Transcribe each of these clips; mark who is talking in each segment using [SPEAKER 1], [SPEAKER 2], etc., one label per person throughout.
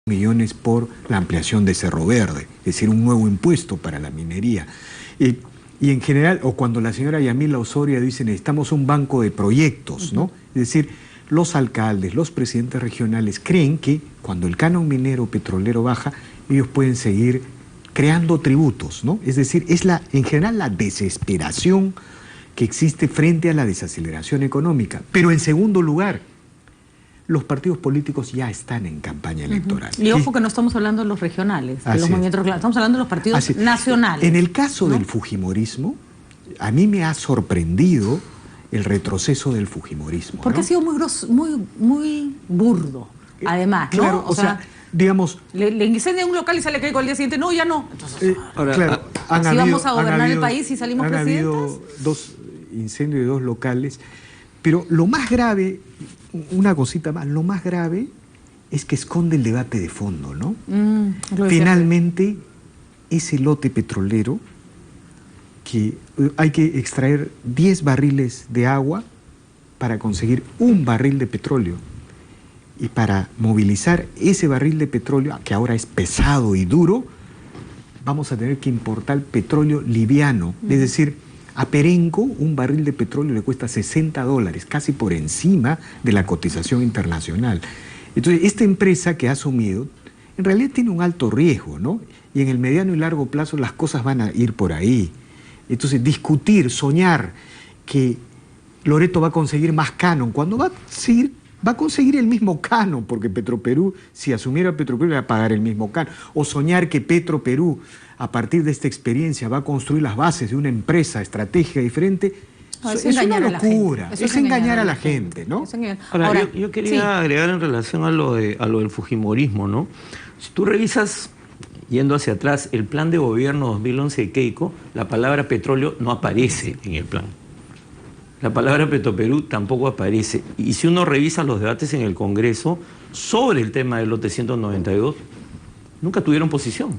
[SPEAKER 1] millones por la ampliación de Cerro Verde, es decir, un nuevo impuesto para la minería. Y en general, o cuando la señora Yamila Osorio dice necesitamos un banco de proyectos, ¿no? Es decir, los alcaldes, los presidentes regionales creen que cuando el canon minero petrolero baja, ellos pueden seguir creando tributos, ¿no? Es decir, es en general la desesperación que existe frente a la desaceleración económica. Pero en segundo lugar, los partidos políticos ya están en campaña electoral.
[SPEAKER 2] Y ojo que no estamos hablando de los regionales, de los movimientos regionales, estamos hablando de los partidos nacionales.
[SPEAKER 1] En el caso del fujimorismo, a mí me ha sorprendido el retroceso del fujimorismo.
[SPEAKER 2] Porque ha sido muy burdo, además, ¿no?
[SPEAKER 1] Claro, o sea, digamos...
[SPEAKER 2] Le incendia un local y sale Keiko al día siguiente, no, ya no. Entonces,
[SPEAKER 1] claro,
[SPEAKER 2] así vamos a gobernar el país y salimos presidentes.
[SPEAKER 1] Han habido 2 incendios de 2 locales, pero lo más grave... Una cosita más, lo más grave es que esconde el debate de fondo, ¿no? Finalmente, ese lote petrolero que hay que extraer 10 barriles de agua para conseguir 1 barril de petróleo. Y para movilizar ese barril de petróleo, que ahora es pesado y duro, vamos a tener que importar petróleo liviano, es decir, a Perenco, 1 barril de petróleo le cuesta $60, casi por encima de la cotización internacional. Entonces, esta empresa que ha asumido, en realidad tiene un alto riesgo, ¿no? Y en el mediano y largo plazo las cosas van a ir por ahí. Entonces, discutir, soñar que Loreto va a conseguir más canon, cuando va a conseguir el mismo canon, porque Petroperú, si asumiera Petroperú, va a pagar el mismo canon. O soñar que Petroperú, a partir de esta experiencia, va a construir las bases de una empresa estratégica diferente, es una locura, es engañar a la gente, ¿no?
[SPEAKER 3] Ahora, yo quería agregar en relación a lo del fujimorismo, ¿no? Si tú revisas, yendo hacia atrás, el plan de gobierno 2011 de Keiko, la palabra petróleo no aparece en el plan. La palabra Petroperú tampoco aparece. Y si uno revisa los debates en el Congreso sobre el tema del lote 192, nunca tuvieron posición.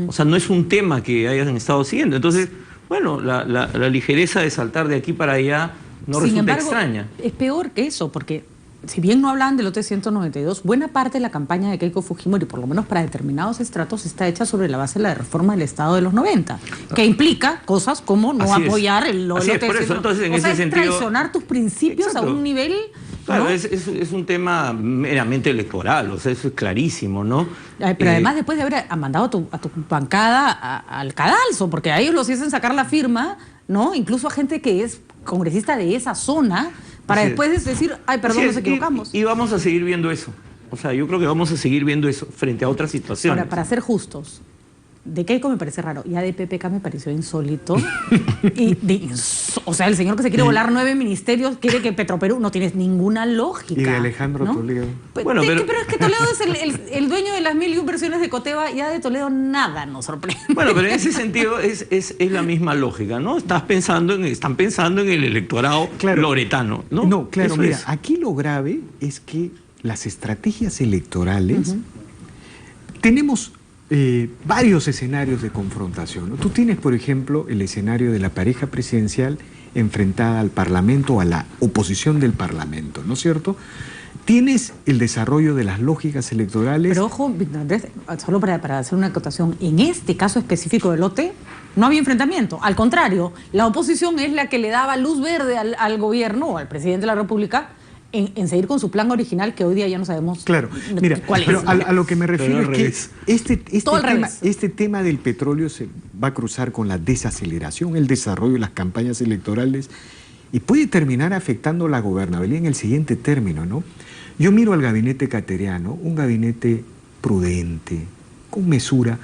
[SPEAKER 3] O sea, no es un tema que hayan estado siguiendo. Entonces, bueno, la ligereza de saltar de aquí para allá no resulta extraña.
[SPEAKER 2] Es peor que eso, porque si bien no hablan del lote 192, buena parte de la campaña de Keiko Fujimori, por lo menos para determinados estratos, está hecha sobre la base de la reforma del Estado de los 90, que implica cosas como no apoyar el lote 192.
[SPEAKER 3] Entonces, en ese sentido,
[SPEAKER 2] traicionar tus principios a un nivel...
[SPEAKER 3] Claro,
[SPEAKER 2] ¿no?
[SPEAKER 3] es un tema meramente electoral, o sea, eso es clarísimo, ¿no?
[SPEAKER 2] Pero además después de haber mandado a tu bancada al cadalso, porque a ellos los hacen sacar la firma, ¿no? Incluso a gente que es congresista de esa zona, para después decir, ay, perdón, nos equivocamos.
[SPEAKER 3] Y vamos a seguir viendo eso. O sea, yo creo que vamos a seguir viendo eso frente a otras situaciones.
[SPEAKER 2] Ahora, para ser justos, de Keiko me parece raro, ya de PPK me pareció insólito. O sea, el señor que se quiere volar 9 ministerios quiere que Petroperú, no tienes ninguna lógica.
[SPEAKER 1] Y de Alejandro Toledo.
[SPEAKER 2] Bueno, pero es que Toledo es el dueño de las 1001 versiones de Coteva, ya de Toledo nada nos sorprende.
[SPEAKER 3] Bueno, pero en ese sentido es la misma lógica, ¿no? Están pensando en el electorado loretano, ¿no?
[SPEAKER 1] No, claro, eso mira, aquí lo grave es que las estrategias electorales, tenemos varios escenarios de confrontación, ¿no? Tú tienes, por ejemplo, el escenario de la pareja presidencial enfrentada al Parlamento o a la oposición del Parlamento, ¿no es cierto? Tienes el desarrollo de las lógicas electorales...
[SPEAKER 2] Pero ojo, Andrés, solo para hacer una acotación, en este caso específico del lote no había enfrentamiento. Al contrario, la oposición es la que le daba luz verde al gobierno o al presidente de la República en seguir con su plan original, que hoy día ya no sabemos cuál es.
[SPEAKER 1] Pero a lo que me refiero es que este tema del petróleo se va a cruzar con la desaceleración, el desarrollo de las campañas electorales y puede terminar afectando la gobernabilidad en el siguiente término, ¿no? Yo miro al gabinete cateriano, un gabinete prudente, con mesura.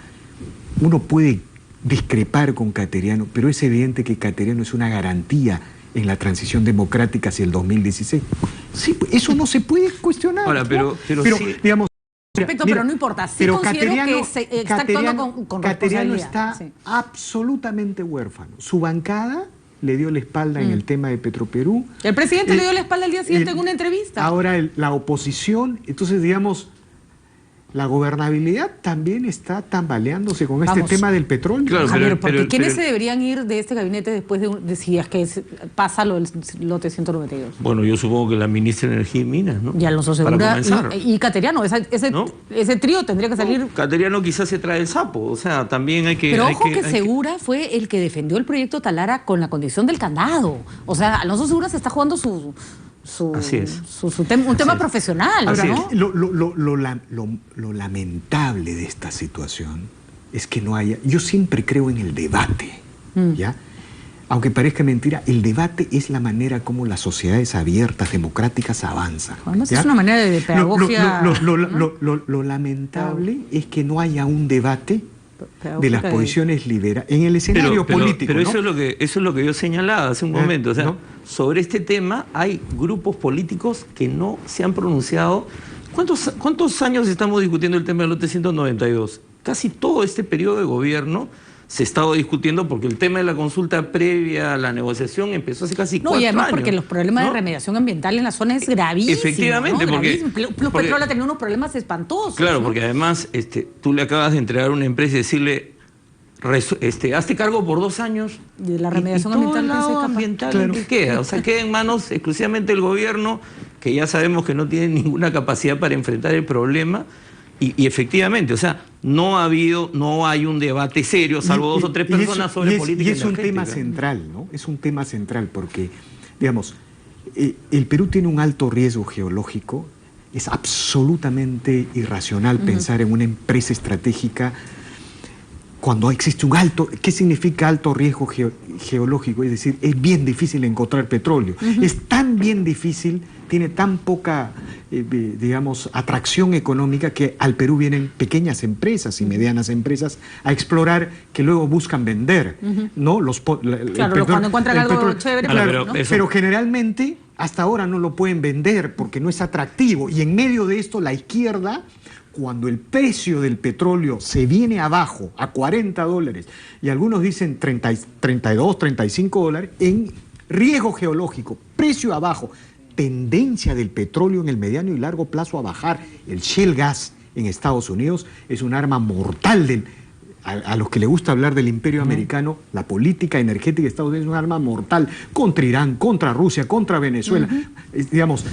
[SPEAKER 1] Uno puede discrepar con Cateriano, pero es evidente que Cateriano es una garantía en la transición democrática hacia el 2016. Sí, eso no se puede cuestionar.
[SPEAKER 3] Ahora, pero sí,
[SPEAKER 1] digamos...
[SPEAKER 2] Pero no importa, sí considero que está actuando con
[SPEAKER 1] Cateriano
[SPEAKER 2] responsabilidad.
[SPEAKER 1] está absolutamente huérfano. Su bancada le dio la espalda en el tema de Petroperú.
[SPEAKER 2] El presidente le dio la espalda al día siguiente en una entrevista.
[SPEAKER 1] Ahora la oposición, entonces digamos, la gobernabilidad también está tambaleándose con
[SPEAKER 2] Vamos.
[SPEAKER 1] este tema del petróleo.
[SPEAKER 3] Claro,
[SPEAKER 2] Javier, porque ¿quiénes
[SPEAKER 3] pero-
[SPEAKER 2] se deberían ir de este gabinete después de si es que pasa lo del lote 192?
[SPEAKER 3] Bueno, yo supongo que la ministra de Energía y Minas, ¿no?
[SPEAKER 2] Y Alonso
[SPEAKER 3] Para
[SPEAKER 2] Segura
[SPEAKER 3] comenzar.
[SPEAKER 2] y Cateriano,
[SPEAKER 3] ¿No?
[SPEAKER 2] ese trío tendría que salir.
[SPEAKER 3] Cateriano quizás se trae el sapo, o sea, también hay que...
[SPEAKER 2] Pero
[SPEAKER 3] hay
[SPEAKER 2] ojo que
[SPEAKER 3] hay
[SPEAKER 2] Segura fue el que defendió el proyecto Talara con la condición del candado. O sea, Alonso Segura se está jugando
[SPEAKER 3] Así es.
[SPEAKER 2] un tema profesional,
[SPEAKER 3] Así
[SPEAKER 2] ¿no?
[SPEAKER 3] es.
[SPEAKER 1] Lo lamentable de esta situación es que no haya... Yo siempre creo en el debate, ¿ya? Aunque parezca mentira, el debate es la manera como las sociedades abiertas, democráticas, avanzan.
[SPEAKER 2] Además,
[SPEAKER 1] ¿ya?
[SPEAKER 2] es una manera de pedagogía.
[SPEAKER 1] Lo lamentable es que no haya un debate de las
[SPEAKER 2] Pedagógica
[SPEAKER 1] posiciones liberales en el escenario político.
[SPEAKER 3] Pero
[SPEAKER 1] ¿no?
[SPEAKER 3] eso es lo que yo señalaba hace un momento. O sea,
[SPEAKER 1] ¿no?
[SPEAKER 3] sobre este tema hay grupos políticos que no se han pronunciado. ¿Cuántos años estamos discutiendo el tema del lote 192? Casi todo este periodo de gobierno se estaba discutiendo porque el tema de la consulta previa a la negociación empezó hace casi 4
[SPEAKER 2] No, y además
[SPEAKER 3] años.
[SPEAKER 2] porque los problemas
[SPEAKER 3] ¿no?
[SPEAKER 2] de remediación ambiental en la zona es gravísimo.
[SPEAKER 3] Efectivamente,
[SPEAKER 2] ¿no?
[SPEAKER 3] porque-
[SPEAKER 2] Gravísimo. Plus
[SPEAKER 3] porque-
[SPEAKER 2] Petrol ha tenido unos problemas espantosos.
[SPEAKER 3] Claro,
[SPEAKER 2] ¿no?
[SPEAKER 3] porque además tú le acabas de entregar a una empresa y decirle, hazte cargo por 2 años.
[SPEAKER 2] De la remediación
[SPEAKER 3] y todo
[SPEAKER 2] ambiental
[SPEAKER 3] el
[SPEAKER 2] que se
[SPEAKER 3] lado
[SPEAKER 2] escapa.
[SPEAKER 3] ambiental
[SPEAKER 1] Claro.
[SPEAKER 3] ¿en qué queda? O sea, queda en manos exclusivamente del gobierno, que ya sabemos que no tiene ninguna capacidad para enfrentar el problema. Y efectivamente, o sea, no hay un debate serio, salvo 2 o 3 personas sobre política
[SPEAKER 1] y es un tema
[SPEAKER 3] energética.
[SPEAKER 1] central, ¿no? Es un tema central porque, digamos, el Perú tiene un alto riesgo geológico. Es absolutamente irracional pensar en una empresa estratégica cuando existe un alto... ¿Qué significa alto riesgo geológico? Es decir, es bien difícil encontrar petróleo. Es tan bien difícil, tiene tan poca, digamos, atracción económica que al Perú vienen pequeñas empresas y medianas empresas a explorar que luego buscan vender, ¿no?
[SPEAKER 2] Claro, cuando encuentran algo chévere,
[SPEAKER 1] Claro,
[SPEAKER 2] ¿no?
[SPEAKER 1] pero generalmente hasta ahora no lo pueden vender porque no es atractivo. Y en medio de esto la izquierda, cuando el precio del petróleo se viene abajo a $40 y algunos dicen 32, 35 dólares, en riesgo geológico, precio abajo, tendencia del petróleo en el mediano y largo plazo a bajar. El shale gas en Estados Unidos es un arma mortal a los que les gusta hablar del imperio americano. La política energética de Estados Unidos es un arma mortal contra Irán, contra Rusia, contra Venezuela. Digamos,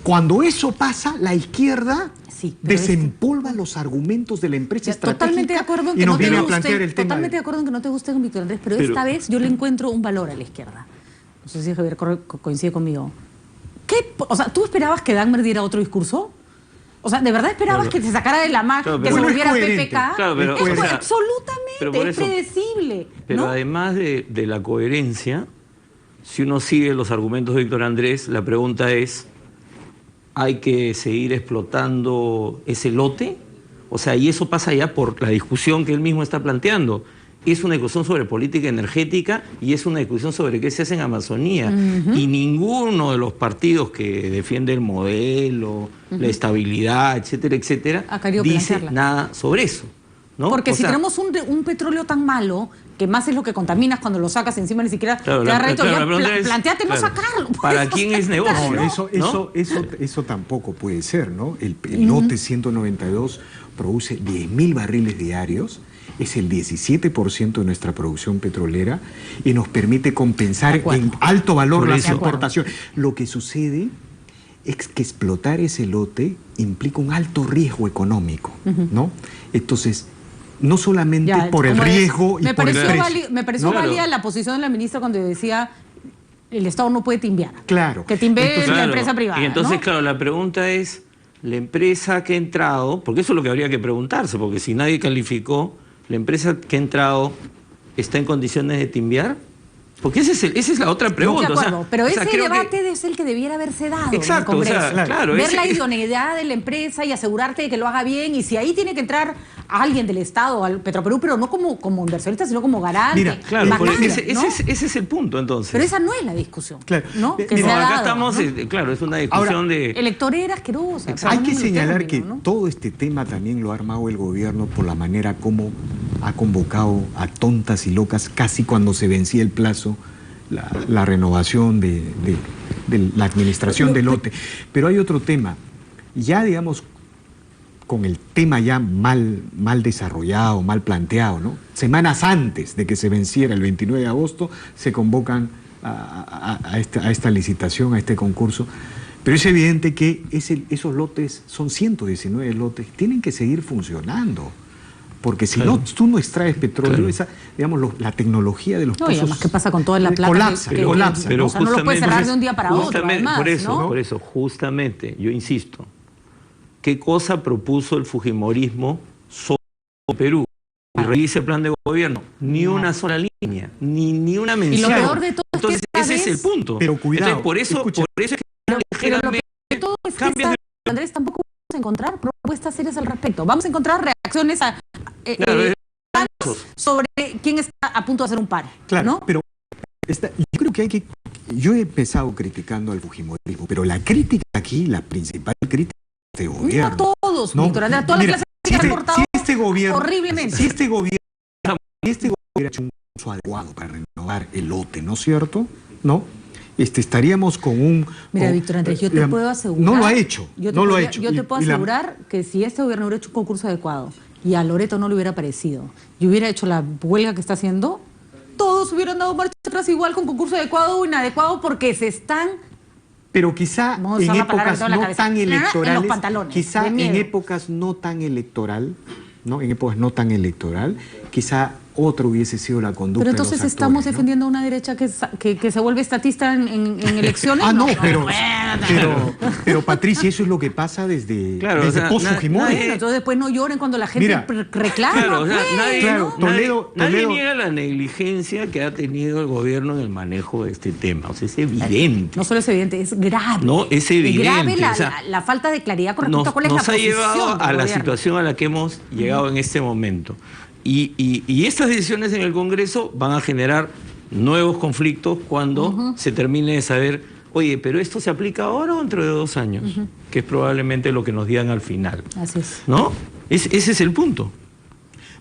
[SPEAKER 1] cuando eso pasa, la izquierda
[SPEAKER 2] Sí, pero
[SPEAKER 1] desempolva los argumentos de la empresa estratégica
[SPEAKER 2] Totalmente de acuerdo en que
[SPEAKER 1] y nos
[SPEAKER 2] no te
[SPEAKER 1] viene a
[SPEAKER 2] guste,
[SPEAKER 1] plantear el tema.
[SPEAKER 2] totalmente de acuerdo en que no te guste, Víctor Andrés, pero esta vez yo le encuentro un valor a la izquierda. No sé si Javier coincide conmigo. O sea, ¿tú esperabas que Dagmar diera otro discurso? O sea, ¿de verdad esperabas que se sacara de la manga,
[SPEAKER 3] Claro,
[SPEAKER 2] que
[SPEAKER 3] pero
[SPEAKER 2] se
[SPEAKER 1] bueno,
[SPEAKER 2] volviera
[SPEAKER 1] es coherente.
[SPEAKER 2] PPK?
[SPEAKER 3] Claro, pero,
[SPEAKER 2] es
[SPEAKER 3] o sea,
[SPEAKER 2] absolutamente,
[SPEAKER 3] pero por
[SPEAKER 2] es
[SPEAKER 3] eso-
[SPEAKER 2] predecible.
[SPEAKER 3] Pero
[SPEAKER 2] ¿no?
[SPEAKER 3] además de la coherencia, si uno sigue los argumentos de Víctor Andrés, la pregunta es, ¿hay que seguir explotando ese lote? O sea, y eso pasa ya por la discusión que él mismo está planteando. Es una discusión sobre política energética y es una discusión sobre qué se hace en Amazonía. Y ninguno de los partidos que defiende el modelo, la estabilidad, etcétera, etcétera,
[SPEAKER 2] Ha querido
[SPEAKER 3] dice
[SPEAKER 2] plantearla.
[SPEAKER 3] nada sobre eso, ¿no?
[SPEAKER 2] Porque
[SPEAKER 3] O
[SPEAKER 2] si
[SPEAKER 3] sea,
[SPEAKER 2] tenemos un petróleo tan malo, que más es lo que contaminas cuando lo sacas encima, ni siquiera
[SPEAKER 3] Claro,
[SPEAKER 2] te da rédito,
[SPEAKER 3] claro,
[SPEAKER 2] ya
[SPEAKER 3] la pregunta es,
[SPEAKER 2] planteate no
[SPEAKER 3] claro,
[SPEAKER 2] sacarlo. pues.
[SPEAKER 3] ¿para quién es negocio?
[SPEAKER 1] No,
[SPEAKER 3] ¿no?
[SPEAKER 1] eso tampoco puede ser, ¿no? El lote 192 produce 10.000 barriles diarios, es el 17% de nuestra producción petrolera y nos permite compensar
[SPEAKER 2] De acuerdo.
[SPEAKER 1] en alto valor
[SPEAKER 3] Por
[SPEAKER 1] las
[SPEAKER 3] eso.
[SPEAKER 1] importaciones. Lo que sucede es que explotar ese lote implica un alto riesgo económico, ¿no? Entonces, no solamente
[SPEAKER 2] Ya,
[SPEAKER 1] por el
[SPEAKER 2] como
[SPEAKER 1] riesgo y
[SPEAKER 2] me
[SPEAKER 1] por el
[SPEAKER 2] pareció
[SPEAKER 1] precio.
[SPEAKER 2] me pareció
[SPEAKER 3] Claro.
[SPEAKER 2] válida la posición de la ministra cuando decía el Estado no puede timbear.
[SPEAKER 1] Claro.
[SPEAKER 2] Que timbee
[SPEAKER 1] Entonces,
[SPEAKER 2] la
[SPEAKER 3] Claro,
[SPEAKER 2] empresa privada.
[SPEAKER 3] Y entonces,
[SPEAKER 2] ¿no?
[SPEAKER 3] claro, la pregunta es, la empresa que ha entrado, porque eso es lo que habría que preguntarse, porque si nadie calificó, ¿la empresa que ha entrado está en condiciones de timbiar? Porque esa es la otra pregunta.
[SPEAKER 2] De acuerdo, pero ese
[SPEAKER 3] creo que-
[SPEAKER 2] debate es el que debiera haberse dado
[SPEAKER 3] Exacto,
[SPEAKER 2] en el
[SPEAKER 3] o sea,
[SPEAKER 2] Congreso.
[SPEAKER 3] claro,
[SPEAKER 2] Ver
[SPEAKER 3] ese-
[SPEAKER 2] la idoneidad de la empresa y asegurarte de que lo haga bien, y si ahí tiene que entrar alguien del Estado, al Petroperú, pero no como inversionista, sino como garante.
[SPEAKER 1] Mira,
[SPEAKER 3] Claro,
[SPEAKER 2] bacán,
[SPEAKER 3] porque ese,
[SPEAKER 2] ¿no?
[SPEAKER 3] ese es el punto, entonces.
[SPEAKER 2] Pero esa no es la discusión.
[SPEAKER 1] Claro.
[SPEAKER 2] ¿no? Que
[SPEAKER 1] Mira,
[SPEAKER 2] se ha
[SPEAKER 3] acá
[SPEAKER 2] dado,
[SPEAKER 3] estamos,
[SPEAKER 2] ¿no?
[SPEAKER 3] claro, es una discusión
[SPEAKER 1] Ahora,
[SPEAKER 3] de...
[SPEAKER 2] Electorera asquerosa.
[SPEAKER 1] Hay que
[SPEAKER 2] perdónenme el
[SPEAKER 1] señalar
[SPEAKER 2] término,
[SPEAKER 1] que
[SPEAKER 2] ¿no?
[SPEAKER 1] todo este tema también lo ha armado el gobierno por la manera como ha convocado a tontas y locas casi cuando se vencía el plazo la renovación de la administración del lote. Pero hay otro tema. Ya, digamos, con el tema ya mal desarrollado, mal planteado, ¿no? Semanas antes de que se venciera el 29 de agosto, se convocan a esta licitación, a este concurso. Pero es evidente que esos lotes, son 119 lotes, tienen que seguir funcionando. Porque si no, tú no extraes petróleo, la tecnología de los pozos...
[SPEAKER 2] Y además, ¿qué pasa con toda la plata?
[SPEAKER 1] Colapsa.
[SPEAKER 3] Pero
[SPEAKER 2] o sea, no lo puedes cerrar de un día para otro, además,
[SPEAKER 3] por eso, justamente, yo insisto, ¿qué cosa propuso el fujimorismo sobre Perú? Y revise el plan de gobierno, ni una sola línea, ni una mención.
[SPEAKER 2] Y lo peor de todo
[SPEAKER 3] Entonces,
[SPEAKER 2] es que
[SPEAKER 3] ese es el punto.
[SPEAKER 1] Pero cuidado,
[SPEAKER 3] entonces, por eso es que
[SPEAKER 2] pero lo peor de todo es que Andrés, tampoco vamos a encontrar propuestas serias al respecto. Vamos a encontrar reacciones sobre quién está a punto de hacer un paro.
[SPEAKER 1] Claro,
[SPEAKER 2] ¿no?
[SPEAKER 1] pero yo creo que yo he empezado criticando al fujimorismo, pero la crítica aquí, la principal crítica de este gobierno.
[SPEAKER 2] No todos, Víctor Andrés, toda la clase
[SPEAKER 1] si
[SPEAKER 2] ha reportado
[SPEAKER 1] este gobierno,
[SPEAKER 2] horriblemente.
[SPEAKER 1] Si este gobierno hubiera hecho un uso adecuado para renovar el lote, ¿no es cierto? ¿No? Estaríamos con un...
[SPEAKER 2] Mira, Víctor Andrés, yo te puedo asegurar...
[SPEAKER 1] No lo ha hecho, Yo
[SPEAKER 2] te puedo asegurar que si este gobierno hubiera hecho un concurso adecuado y a Loreto no le hubiera parecido y hubiera hecho la huelga que está haciendo, todos hubieran dado marcha atrás igual con concurso adecuado o inadecuado porque se están...
[SPEAKER 1] Pero quizá en épocas no tan electorales, quizá en épocas no tan electoral, quizá otra hubiese sido la conducta.
[SPEAKER 2] Pero entonces
[SPEAKER 1] de los
[SPEAKER 2] estamos
[SPEAKER 1] actores,
[SPEAKER 2] defendiendo a una derecha que se vuelve estatista en elecciones.
[SPEAKER 1] Pero Patricia, eso es lo que pasa desde post-Fujimori.
[SPEAKER 2] Entonces después no lloren cuando la gente reclama.
[SPEAKER 3] Nadie niega la negligencia que ha tenido el gobierno en el manejo de este tema. O sea, es evidente.
[SPEAKER 2] No solo es evidente, es grave.
[SPEAKER 3] No, es evidente.
[SPEAKER 2] Es grave la falta de claridad con respecto a cuál es la posición.
[SPEAKER 3] Nos ha llevado a la
[SPEAKER 2] gobierno.
[SPEAKER 3] situación a la que hemos llegado en este momento. Y estas decisiones en el Congreso van a generar nuevos conflictos cuando se termine de saber, oye, pero esto se aplica ahora o dentro de 2 años, que es probablemente lo que nos digan al final.
[SPEAKER 2] Así es.
[SPEAKER 3] ¿No? Ese es el punto.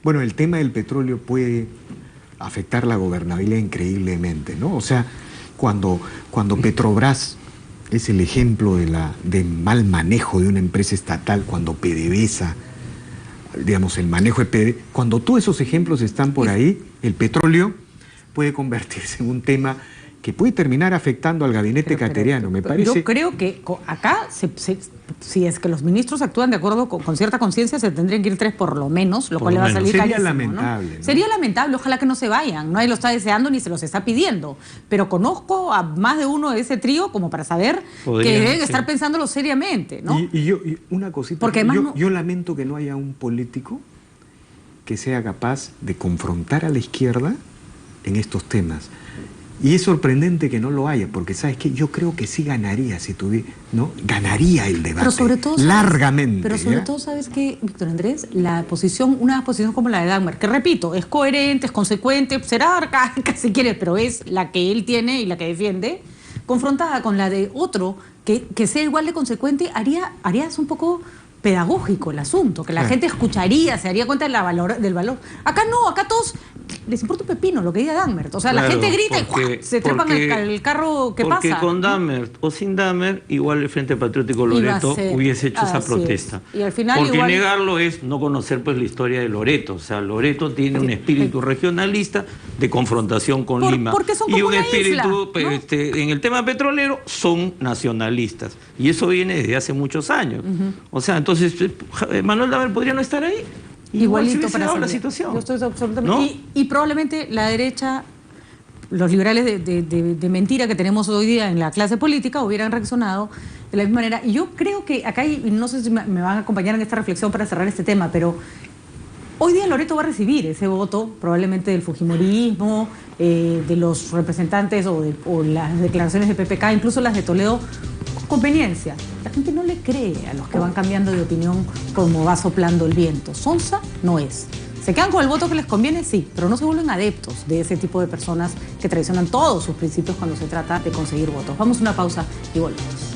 [SPEAKER 1] Bueno, el tema del petróleo puede afectar la gobernabilidad increíblemente, ¿no? O sea, cuando Petrobras es el ejemplo de mal manejo de una empresa estatal, cuando PDVSA, digamos, el manejo de PDVSA, cuando todos esos ejemplos están por ahí, el petróleo puede convertirse en un tema que puede terminar afectando al gabinete cateriano, me parece.
[SPEAKER 2] Yo creo que acá, si es que los ministros actúan de acuerdo con cierta conciencia, se tendrían que ir 3 por lo menos, lo cual le va a salir
[SPEAKER 1] sería
[SPEAKER 2] carísimo,
[SPEAKER 1] lamentable, ¿no?
[SPEAKER 2] Sería lamentable, ojalá que no se vayan, nadie lo está deseando ni se los está pidiendo, pero conozco a más de uno de ese trío como para saber que deben estar pensándolo seriamente, ¿no?
[SPEAKER 1] Y una cosita,
[SPEAKER 2] porque además
[SPEAKER 1] yo lamento que no haya un político que sea capaz de confrontar a la izquierda en estos temas. Y es sorprendente que no lo haya, porque ¿sabes qué? Yo creo que sí ganaría si tuviera, ¿no? Ganaría el debate, pero sobre todo, largamente.
[SPEAKER 2] Pero sobre todo, ¿sabes qué, Víctor Andrés? Una posición como la de Dagmar, que repito, es coherente, es consecuente, será arcaica si quieres, pero es la que él tiene y la que defiende, confrontada con la de otro que sea igual de consecuente, harías un poco pedagógico el asunto, que la gente escucharía, se daría cuenta del valor. Acá no, acá todos les importa un pepino lo que diga Dahmer. O sea, la gente grita y se trepan al carro que pasa.
[SPEAKER 3] Porque con Dahmer o sin Dahmer, igual el Frente Patriótico Loreto hubiese hecho esa protesta.
[SPEAKER 2] Y al final
[SPEAKER 3] porque negarlo es no conocer pues la historia de Loreto. O sea, Loreto tiene un espíritu regionalista de confrontación con Lima.
[SPEAKER 2] Porque son como
[SPEAKER 3] y un
[SPEAKER 2] una
[SPEAKER 3] espíritu,
[SPEAKER 2] isla, ¿no?
[SPEAKER 3] En el tema petrolero, son nacionalistas. Y eso viene desde hace muchos años. O sea, entonces, Manuel Dahmer podría no estar ahí.
[SPEAKER 2] Igualito para
[SPEAKER 3] la situación.
[SPEAKER 2] Yo estoy absolutamente...
[SPEAKER 3] ¿No?
[SPEAKER 2] Y probablemente la derecha, los liberales de mentira que tenemos hoy día en la clase política hubieran reaccionado de la misma manera. Y yo creo que acá, y no sé si me van a acompañar en esta reflexión para cerrar este tema, pero hoy día Loreto va a recibir ese voto, probablemente del fujimorismo, de los representantes o las declaraciones de PPK, incluso las de Toledo, conveniencia. La gente no le cree a los que van cambiando de opinión como va soplando el viento. Sonsa no es. ¿Se quedan con el voto que les conviene? Sí, pero no se vuelven adeptos de ese tipo de personas que traicionan todos sus principios cuando se trata de conseguir votos. Vamos a una pausa y volvemos.